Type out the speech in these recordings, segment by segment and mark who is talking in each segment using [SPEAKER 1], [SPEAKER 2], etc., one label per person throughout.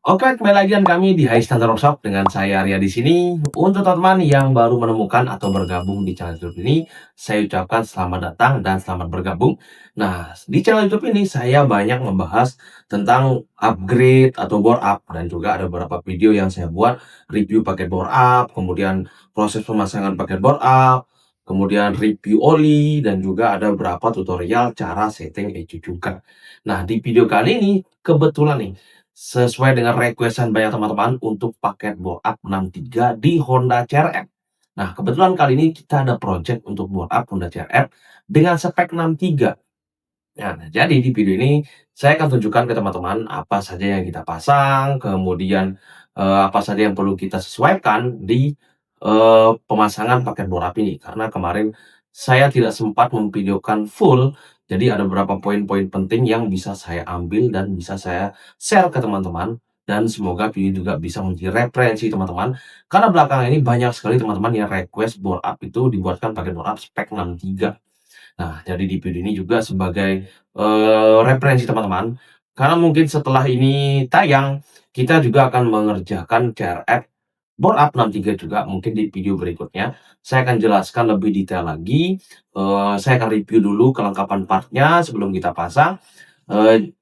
[SPEAKER 1] Oke, kembali lagi dengan kami di High Standard Workshop dengan saya Arya di sini. Untuk teman-teman yang baru menemukan atau bergabung di channel YouTube ini, saya ucapkan selamat datang dan selamat bergabung. Nah, di channel YouTube ini saya banyak membahas tentang upgrade atau board up dan juga ada beberapa video yang saya buat review paket board up, kemudian proses pemasangan paket board up, kemudian review oli dan juga ada beberapa tutorial cara setting ECU juga. Nah, di video kali ini kebetulan nih sesuai dengan requestan banyak teman-teman untuk paket board up 63 di Honda CR-V. Nah, kebetulan kali ini kita ada project untuk board up Honda CR-V dengan spek 63. Nah, jadi di video ini saya akan tunjukkan ke teman-teman apa saja yang kita pasang, kemudian apa saja yang perlu kita sesuaikan di pemasangan paket board up ini. Karena kemarin saya tidak sempat memvideokan full, jadi ada beberapa poin-poin penting yang bisa saya ambil dan bisa saya share ke teman-teman. Dan semoga video juga bisa menjadi referensi teman-teman. Karena belakangan ini banyak sekali teman-teman yang request board up itu dibuatkan paket board up spek 63. Nah, jadi di video ini juga sebagai, referensi teman-teman, karena mungkin setelah ini tayang, kita juga akan mengerjakan CRF board up 63 juga mungkin di video berikutnya. Saya akan jelaskan lebih detail lagi, saya akan review dulu kelengkapan partnya sebelum kita pasang,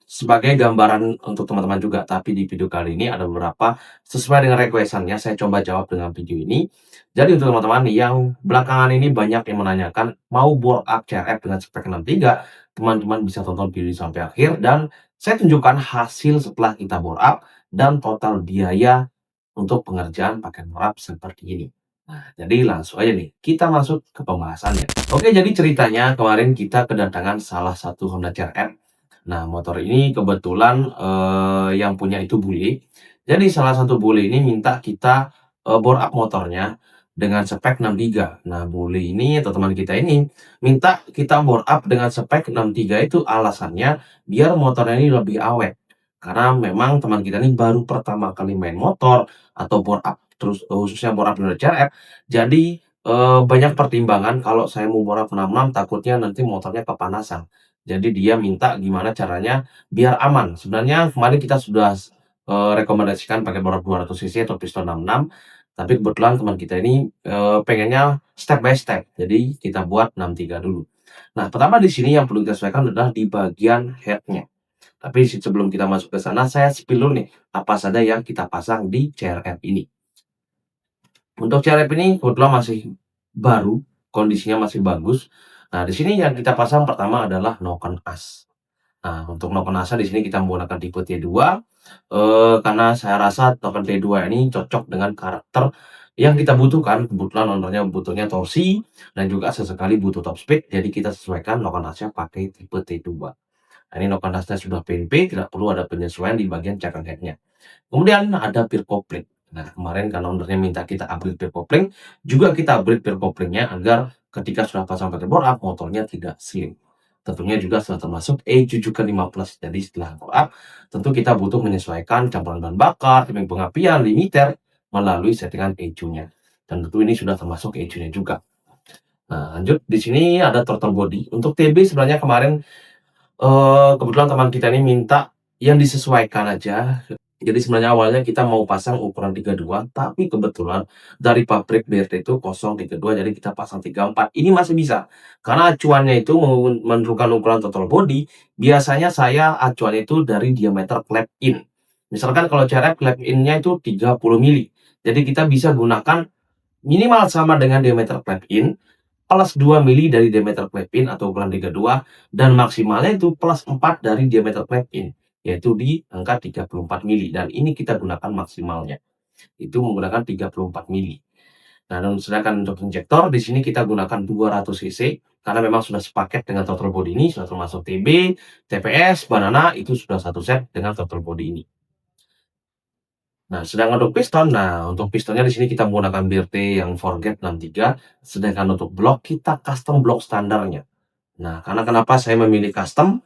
[SPEAKER 1] sebagai gambaran untuk teman-teman juga. Tapi di video kali ini ada beberapa sesuai dengan requestannya saya coba jawab dengan video ini. Jadi untuk teman-teman yang belakangan ini banyak yang menanyakan mau board up CRF dengan spek 63, teman-teman bisa tonton video ini sampai akhir dan saya tunjukkan hasil setelah kita board up dan total biaya untuk pengerjaan paket board up seperti ini. Nah, jadi langsung aja nih, kita masuk ke pembahasannya. Oke, jadi ceritanya kemarin kita kedatangan salah satu Honda CR-V. Nah, motor ini kebetulan, yang punya itu bule. Jadi salah satu bule ini minta kita, bore up motornya dengan spek 63. Nah, bule ini atau teman kita ini minta kita bore up dengan spek 63 itu alasannya biar motornya ini lebih awet. Karena memang teman kita ini baru pertama kali main motor atau bore up, terus khususnya bore up dengan CRF. Jadi, banyak pertimbangan kalau saya mau bore up 66 takutnya nanti motornya kepanasan. Jadi dia minta gimana caranya biar aman. Sebenarnya kemarin kita sudah, rekomendasikan pakai bor 200 cc atau piston 66, tapi kebetulan teman kita ini, pengennya step by step. Jadi kita buat 63 dulu. Nah, pertama di sini yang perlu kita sesuaikan adalah di bagian head-nya. Tapi sebelum kita masuk ke sana, saya spill dulu nih, apa saja yang kita pasang di CRF ini. Untuk CRF ini kebetulan masih baru, kondisinya masih bagus. Nah, di sini yang kita pasang pertama adalah noken as. Nah, untuk noken asnya di sini kita menggunakan tipe T2, karena saya rasa noken T2 ini cocok dengan karakter yang kita butuhkan. Kebetulan owner-nya butuhnya torsi dan juga sesekali butuh top speed, jadi kita sesuaikan noken asnya pakai tipe T2. Nah, ini noken asnya sudah PNP, tidak perlu ada penyesuaian di bagian cakram head-nya. Kemudian ada peer kopling. Nah, kemarin karena owner-nya minta kita upgrade peer kopling, juga kita upgrade peer koplingnya agar ketika sudah pasang pakai bore up, motornya tidak slip. Tentunya juga sudah termasuk E70 Plus. Jadi setelah bore up, tentu kita butuh menyesuaikan campuran bahan bakar, timing pengapian, limiter melalui settingan ECU-nya. Dan tentu ini sudah termasuk ECU-nya juga. Nah, lanjut di sini ada throttle body. Untuk TB sebenarnya kemarin kebetulan teman kita ini minta yang disesuaikan aja. Jadi sebenarnya awalnya kita mau pasang ukuran 32, tapi kebetulan dari pabrik BRT itu 032, jadi kita pasang 34. Ini masih bisa, karena acuannya itu menentukan ukuran total body, biasanya saya acuannya itu dari diameter clap in. Misalkan kalau CRF clap in-nya itu 30 mili. Jadi kita bisa gunakan minimal sama dengan diameter clap in, plus 2 mili dari diameter clap in atau ukuran 32 dan maksimalnya itu plus 4 dari diameter clap in, yaitu di angka 34 mili dan ini kita gunakan maksimalnya. Itu menggunakan 34 mili. Nah, dan sedangkan untuk injektor di sini kita gunakan 200 cc karena memang sudah sepaket dengan throttle body ini, sudah termasuk TB, TPS, banana itu sudah satu set dengan throttle body ini. Nah, sedangkan untuk piston, nah untuk pistonnya di sini kita menggunakan BRT yang Forget 63, sedangkan untuk blok kita custom blok standarnya. Nah, karena kenapa saya memilih custom?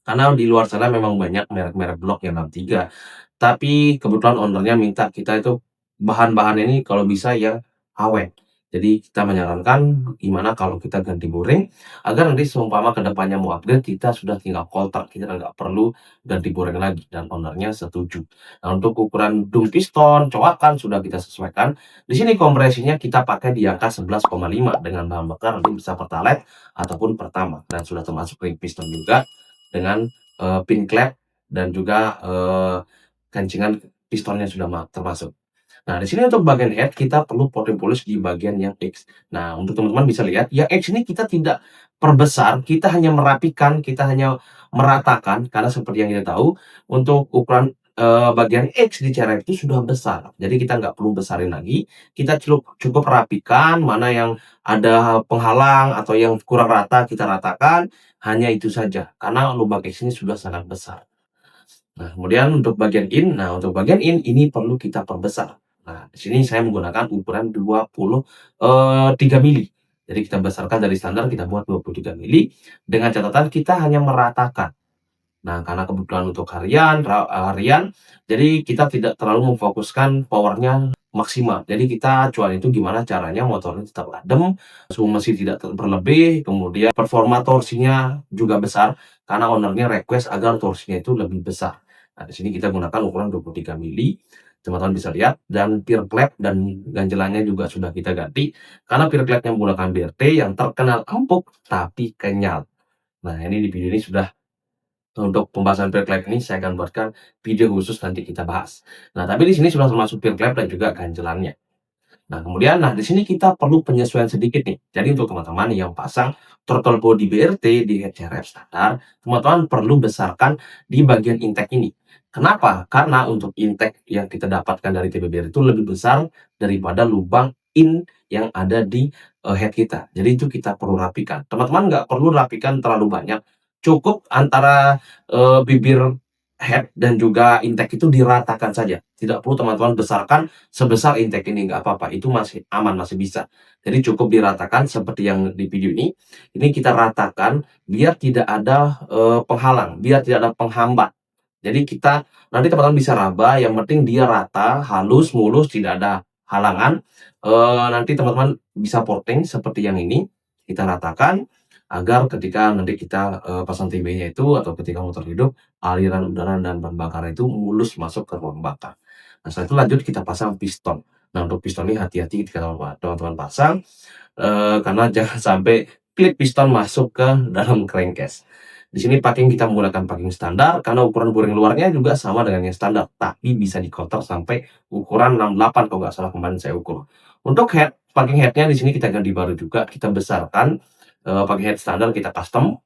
[SPEAKER 1] Karena di luar sana memang banyak merek-merek blok yang 63, tapi kebetulan owner-nya minta kita itu bahan-bahan ini kalau bisa yang awet. Jadi kita menyarankan gimana kalau kita ganti boring, agar nanti seumpama ke depannya mau upgrade, kita sudah tinggal koltak, kita nggak perlu ganti boring lagi dan owner-nya setuju. Nah, untuk ukuran dum piston, coakan sudah kita sesuaikan. Di sini kompresinya kita pakai di angka 11,5 dengan bahan bakar nanti bisa Pertalite ataupun Pertamax dan sudah termasuk ring piston juga dengan, pin klep dan juga, gancingan pistonnya sudah termasuk. Nah, di sini untuk bagian head kita perlu porting polish di bagian yang X. Nah, untuk teman-teman bisa lihat, yang X ini kita tidak perbesar, kita hanya merapikan, kita hanya meratakan, karena seperti yang kita tahu, untuk ukuran bagian X di cerek itu sudah besar. Jadi kita nggak perlu besarin lagi, kita cukup cukup rapikan, mana yang ada penghalang atau yang kurang rata, kita ratakan, hanya itu saja, karena lubang X ini sudah sangat besar. Nah, kemudian untuk bagian in, nah untuk bagian in ini perlu kita perbesar. Nah, di sini saya menggunakan ukuran 3 mili. Jadi kita besarkan dari standar kita buat 23 mili dengan catatan kita hanya meratakan. Nah, karena kebutuhan untuk harian, jadi kita tidak terlalu memfokuskan powernya maksimal. Jadi kita acuan itu gimana caranya motornya tetap adem, suhu mesin tidak berlebih, kemudian performa torsinya juga besar, karena ownernya request agar torsinya itu lebih besar. Nah, di sini kita gunakan ukuran 23 mili, teman-teman bisa lihat, dan peer klep dan ganjelannya juga sudah kita ganti, karena peer klepnya menggunakan BRT yang terkenal empuk tapi kenyal. Nah, ini di video ini sudah untuk pembahasan peer clap ini saya akan buatkan video khusus nanti kita bahas. Nah, tapi di sini sudah termasuk peer clap dan juga ganjelannya. Nah, kemudian di sini kita perlu penyesuaian sedikit nih. Jadi untuk teman-teman yang pasang throttle body BRT di head CRF standar, teman-teman perlu besarkan di bagian intake ini. Kenapa? Karena untuk intake yang kita dapatkan dari TBBR itu lebih besar daripada lubang in yang ada di head kita. Jadi itu kita perlu rapikan. Teman-teman nggak perlu rapikan terlalu banyak. Cukup antara bibir head dan juga intake itu diratakan saja. Tidak perlu teman-teman besarkan sebesar intake ini, nggak apa-apa, itu masih aman, masih bisa. Jadi cukup diratakan seperti yang di video ini kita ratakan biar tidak ada penghalang, biar tidak ada penghambat. Jadi kita nanti teman-teman bisa raba, yang penting dia rata, halus, mulus, tidak ada halangan. Nanti teman-teman bisa porting seperti yang ini, kita ratakan agar ketika nanti kita pasang TB-nya itu atau ketika motor hidup, aliran udara dan bahan bakar itu mulus masuk ke ruang bakar. Nah, setelah itu lanjut kita pasang piston. Nah, untuk piston ini hati-hati ketika teman-teman pasang, karena jangan sampai klip piston masuk ke dalam crankcase. Di sini packing kita menggunakan packing standar karena ukuran boring luarnya juga sama dengan yang standar, tapi bisa di-counter sampai ukuran 68 kalau nggak salah kemarin saya ukur. Untuk head, packing headnya di sini kita ganti baru juga, kita besarkan, packing head standar kita custom.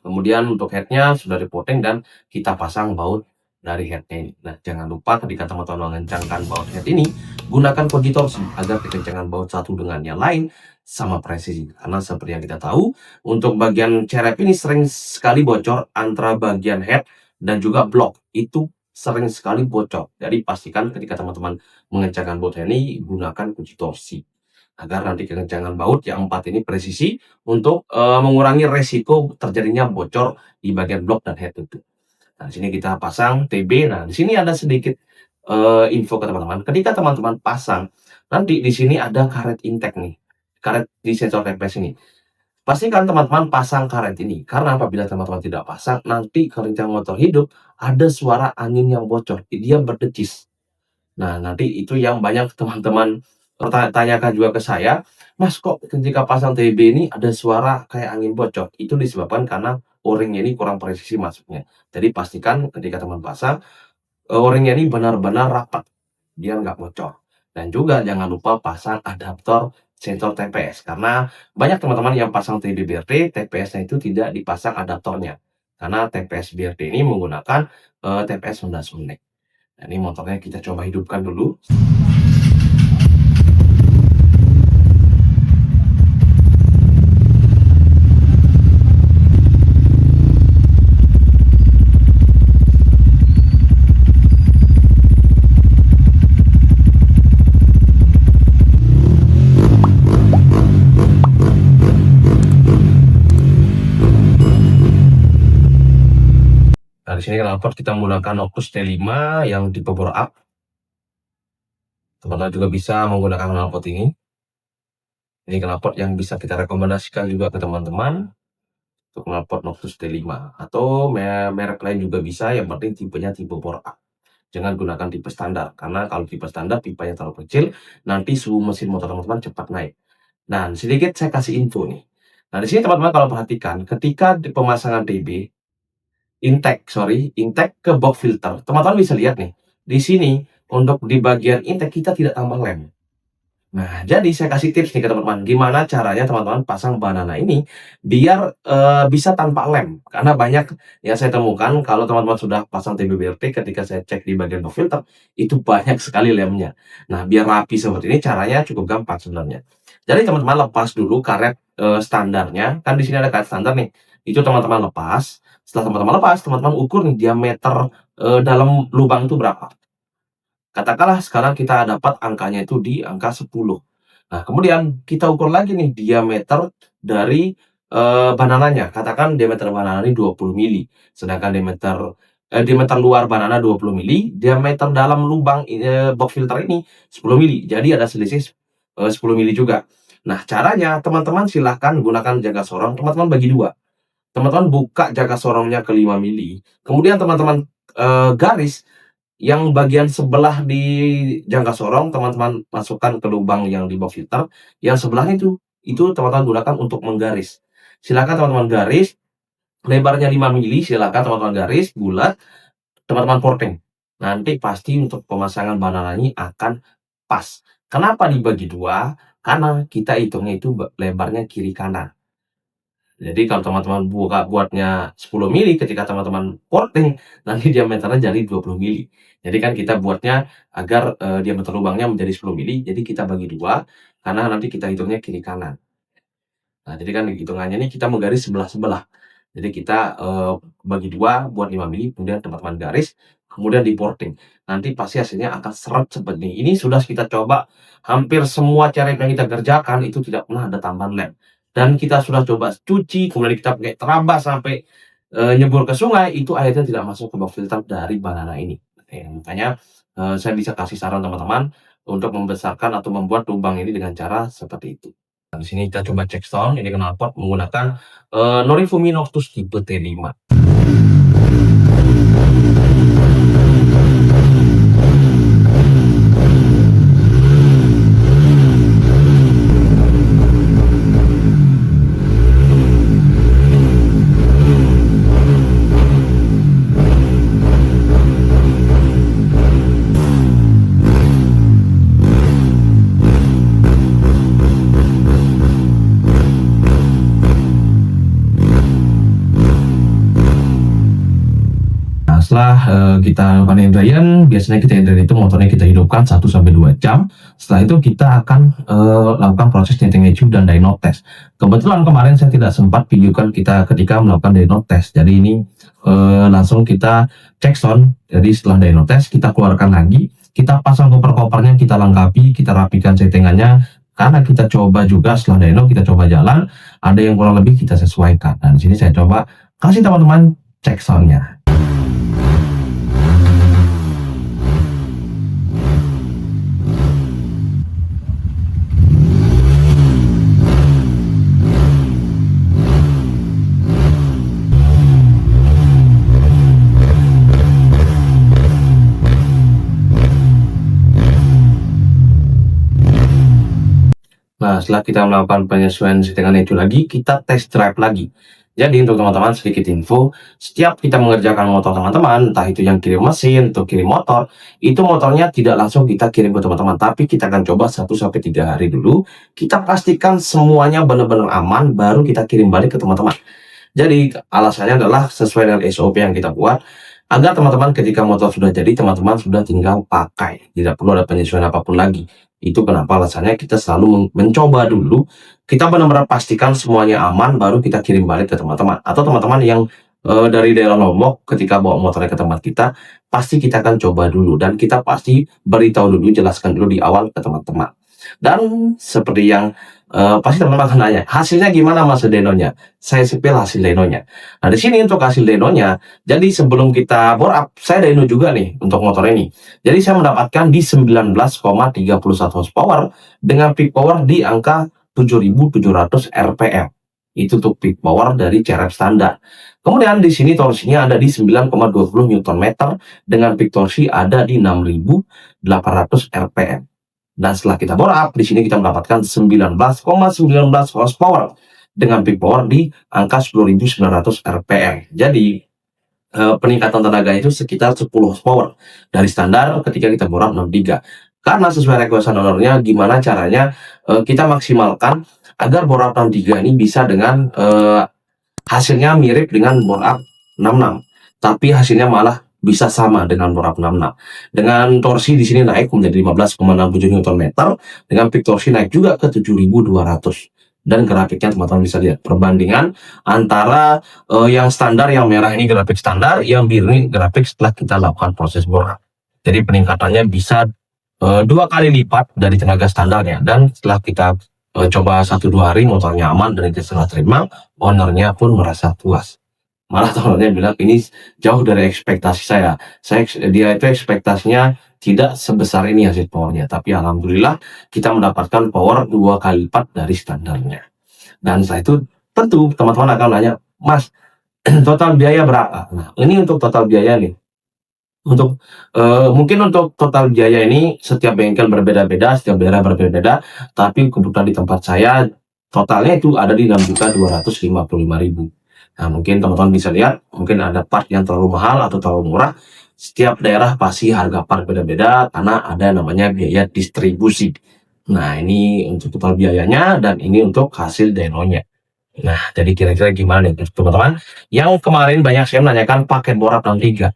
[SPEAKER 1] Kemudian untuk headnya sudah dipoteng dan kita pasang baut dari headnya ini. Nah, jangan lupa ketika teman-teman mengencangkan baut head ini, gunakan kunci torsi agar kekencangan baut satu dengan yang lain sama presisi. Karena seperti yang kita tahu, untuk bagian cerep ini sering sekali bocor antara bagian head dan juga blok. Itu sering sekali bocor. Jadi pastikan ketika teman-teman mengencangkan baut head ini, gunakan kunci torsi agar nanti kekencangan baut yang 4 ini presisi untuk mengurangi resiko terjadinya bocor di bagian blok dan head itu. Nah, di sini kita pasang TB. Nah, di sini ada sedikit info ke teman-teman. Ketika teman-teman pasang, nanti di sini ada karet intake nih, karet di sensor TPS ini. Pastikan teman-teman pasang karet ini, karena apabila teman-teman tidak pasang, nanti ketika motor hidup, ada suara angin yang bocor, dia berdecis. Nah, nanti itu yang banyak teman-teman tanyakan juga ke saya, "Mas, kok ketika pasang TB ini ada suara kayak angin bocor?" Itu disebabkan karena o-ringnya ini kurang presisi masuknya. Jadi pastikan ketika teman pasang, o-ringnya ini benar-benar rapat, biar nggak bocor. Dan juga jangan lupa pasang adaptor sensor TPS, karena banyak teman-teman yang pasang TB BRT, TPS-nya itu tidak dipasang adaptornya. Karena TPS BRT ini menggunakan TPS Honda Sonic. Nah, ini motornya kita coba hidupkan dulu. Nah, di sini knalpot kita menggunakan Opus T5 yang tipe bore up. Teman-teman juga bisa menggunakan knalpot ini. Ini knalpot yang bisa kita rekomendasikan juga ke teman-teman, untuk knalpot Noctus T5 atau merek lain juga bisa, yang penting tipenya tipe bore up. Jangan gunakan tipe standar, karena kalau tipe standar pipanya terlalu kecil, nanti suhu mesin motor teman-teman cepat naik. Nah, sedikit saya kasih info nih. Nah, di sini teman-teman kalau perhatikan, ketika di pemasangan TB, intake ke box filter, teman-teman bisa lihat nih, di sini untuk di bagian intake kita tidak tambah lem. Nah, jadi saya kasih tips nih ke teman-teman, gimana caranya teman-teman pasang banana ini biar, bisa tanpa lem. Karena banyak yang saya temukan kalau teman-teman sudah pasang TB BRT, ketika saya cek di bagian box filter, itu banyak sekali lemnya. Nah, biar rapi seperti ini caranya cukup gampang sebenarnya. Jadi teman-teman lepas dulu karet, standarnya, kan di sini ada karet standar nih, itu teman-teman lepas, setelah teman-teman lepas, teman-teman ukur nih diameter, dalam lubang itu berapa. Katakanlah sekarang kita dapat angkanya itu di angka 10. Nah, kemudian kita ukur lagi nih diameter dari, banananya. Katakan diameter banana ini 20 mili, sedangkan diameter luar banana 20 mili, diameter dalam lubang, box filter ini 10 mili. Jadi ada selisih, 10 mili juga. Nah, caranya teman-teman silahkan gunakan jaga sorong, teman-teman bagi 2. Teman-teman buka jaga sorongnya ke 5 mili, kemudian teman-teman, garis yang bagian sebelah di jangka sorong teman-teman masukkan ke lubang yang di box filter, yang sebelahnya itu teman-teman gunakan untuk menggaris. Silakan teman-teman garis, lebarnya 5 mili, silakan teman-teman garis bulat, teman-teman porting. Nanti pasti untuk pemasangan banana ini akan pas. Kenapa dibagi 2? Karena kita hitungnya itu lebarnya kiri kanan. Jadi kalau teman-teman buatnya 10 mili, ketika teman-teman porting, nanti diameternya jadi 20 mili. Jadi kan kita buatnya agar, diameter lubangnya menjadi 10 mili, jadi kita bagi 2, karena nanti kita hitungnya kiri kanan. Nah, jadi kan hitungannya ini kita menggaris sebelah-sebelah. Jadi kita, bagi 2 buat 5 mili, kemudian teman-teman garis, kemudian di-porting. Nanti pasti hasilnya akan seret seperti ini. Ini sudah kita coba hampir semua cara yang kita kerjakan itu tidak pernah ada tambahan lem. Dan kita sudah coba cuci, kemudian kita pakai terabas sampai, nyebur ke sungai, itu airnya tidak masuk ke box filter dari banana ini. Makanya, saya bisa kasih saran teman-teman untuk membesarkan atau membuat lubang ini dengan cara seperti itu. Nah, di sini kita coba cek sound, ini knalpot menggunakan, Norifumi Noctus tipe T5. Setelah, kita lakukan hydration, biasanya kita hydration itu motornya kita hidupkan 1-2 jam. Setelah itu kita akan, lakukan proses tinting ecu dan dyno test. Kebetulan kemarin saya tidak sempat videokan kita ketika melakukan dyno test. Jadi ini, langsung kita cek sound. Jadi setelah dyno test kita keluarkan lagi, kita pasang koper-kopernya, kita lengkapi, kita rapikan settingannya. Karena kita coba juga setelah dyno, kita coba jalan, ada yang kurang lebih kita sesuaikan. Dan di sini saya coba kasih teman-teman cek soundnya. Nah, setelah kita melakukan penyesuaian settingan itu lagi, kita test drive lagi. Jadi untuk teman-teman sedikit info, setiap kita mengerjakan motor teman-teman, entah itu yang kirim mesin atau kirim motor, itu motornya tidak langsung kita kirim ke teman-teman, tapi kita akan coba 1-3 hari dulu, kita pastikan semuanya benar-benar aman, baru kita kirim balik ke teman-teman. Jadi alasannya adalah sesuai dengan SOP yang kita buat, agar teman-teman ketika motor sudah jadi, teman-teman sudah tinggal pakai, tidak perlu ada penyesuaian apapun lagi. Itu kenapa alasannya kita selalu mencoba dulu, kita benar-benar pastikan semuanya aman, baru kita kirim balik ke teman-teman. Atau teman-teman yang, dari daerah Lombok, ketika bawa motornya ke tempat kita, pasti kita akan coba dulu, dan kita pasti beritahu dulu, jelaskan dulu di awal ke teman-teman. Dan seperti yang, pasti teman-teman akan nanya, hasilnya gimana Mas dynonya? Saya sepil hasil dynonya. Nah, di sini untuk hasil dynonya, jadi sebelum kita bore up, saya dyno juga nih untuk motor ini. Jadi saya mendapatkan di 19,31 horsepower dengan peak power di angka 7.700 RPM. Itu untuk peak power dari CRF standar. Kemudian di sini torsinya ada di 9,20 Nm dengan peak torsi ada di 6.800 RPM. Dan setelah kita bore up, di sini kita mendapatkan 19,19 horsepower dengan peak power di angka 10.900 RPM. Jadi peningkatan tenaga itu sekitar 10 horsepower dari standar ketika kita bore up 63. Karena sesuai requestan ownernya, gimana caranya kita maksimalkan agar bore up 63 ini bisa dengan hasilnya mirip dengan bore up 66, tapi hasilnya malah bisa sama dengan bore up 66. Dengan torsi di sini naik menjadi 15,67 Nm dengan peak torsi naik juga ke 7.200. Dan grafiknya teman-teman bisa lihat perbandingan antara yang standar, yang merah ini grafik standar, yang biru ini grafik setelah kita lakukan proses bore up. Jadi peningkatannya bisa 2 kali lipat dari tenaga standarnya. Dan setelah kita coba 1-2 hari, motornya aman dan itu serah terima, ownernya pun merasa puas. Malah ownernya bilang ini jauh dari ekspektasi saya. Dia itu ekspektasinya tidak sebesar ini hasil powernya, tapi alhamdulillah kita mendapatkan power 2 kali lipat dari standarnya. Dan setelah itu tentu teman-teman akan nanya, Mas, total biaya berapa? Nah, ini untuk total biaya nih. Untuk mungkin untuk total biaya ini setiap bengkel berbeda-beda, setiap daerah berbeda-beda, tapi kebetulan di tempat saya totalnya itu ada di 6.255.000. Nah, mungkin teman-teman bisa lihat, mungkin ada part yang terlalu mahal atau terlalu murah. Setiap daerah pasti harga part beda-beda karena ada namanya biaya distribusi. Nah, ini untuk total biayanya dan ini untuk hasil denonya. Nah, jadi kira-kira gimana nih teman-teman? Yang kemarin banyak saya menanyakan paket bore up 63.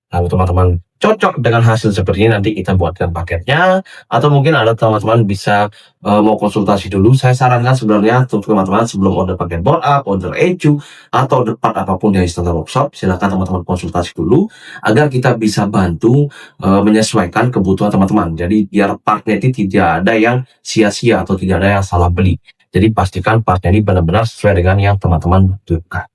[SPEAKER 1] Kalau teman-teman cocok dengan hasil seperti ini, nanti kita buatkan paketnya. Atau mungkin ada teman-teman bisa mau konsultasi dulu. Saya sarankan sebenarnya untuk teman-teman sebelum order paket bore up, order ECU, atau order part apapun dari Standard Workshop, silakan teman-teman konsultasi dulu agar kita bisa bantu menyesuaikan kebutuhan teman-teman. Jadi biar partnya itu tidak ada yang sia-sia atau tidak ada yang salah beli. Jadi pastikan partnya ini benar-benar sesuai dengan yang teman-teman butuhkan.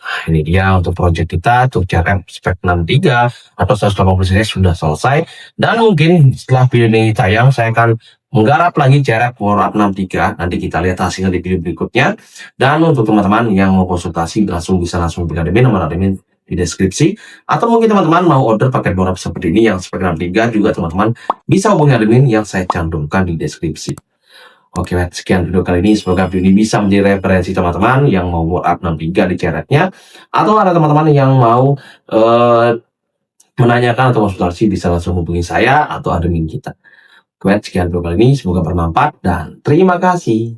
[SPEAKER 1] Ini dia untuk project kita, untuk CRF spek 63 atau 180 cc sudah selesai. Dan mungkin setelah video ini tayang, saya akan menggarap lagi CRF bore up 63. Nanti kita lihat hasilnya di video berikutnya. Dan untuk teman-teman yang mau konsultasi, bisa langsung hubungi admin, nomor admin di deskripsi. Atau mungkin teman-teman mau order paket bore up seperti ini yang spek 63 juga, teman-teman bisa hubungi admin yang saya cantumkan di deskripsi. Oke, sekian video kali ini. Semoga video ini bisa menjadi referensi teman-teman yang mau bore up 63 di CRF-nya. Atau ada teman-teman yang mau menanyakan atau konsultasi, bisa langsung hubungi saya atau admin kita. Oke, sekian video kali ini. Semoga bermanfaat dan terima kasih.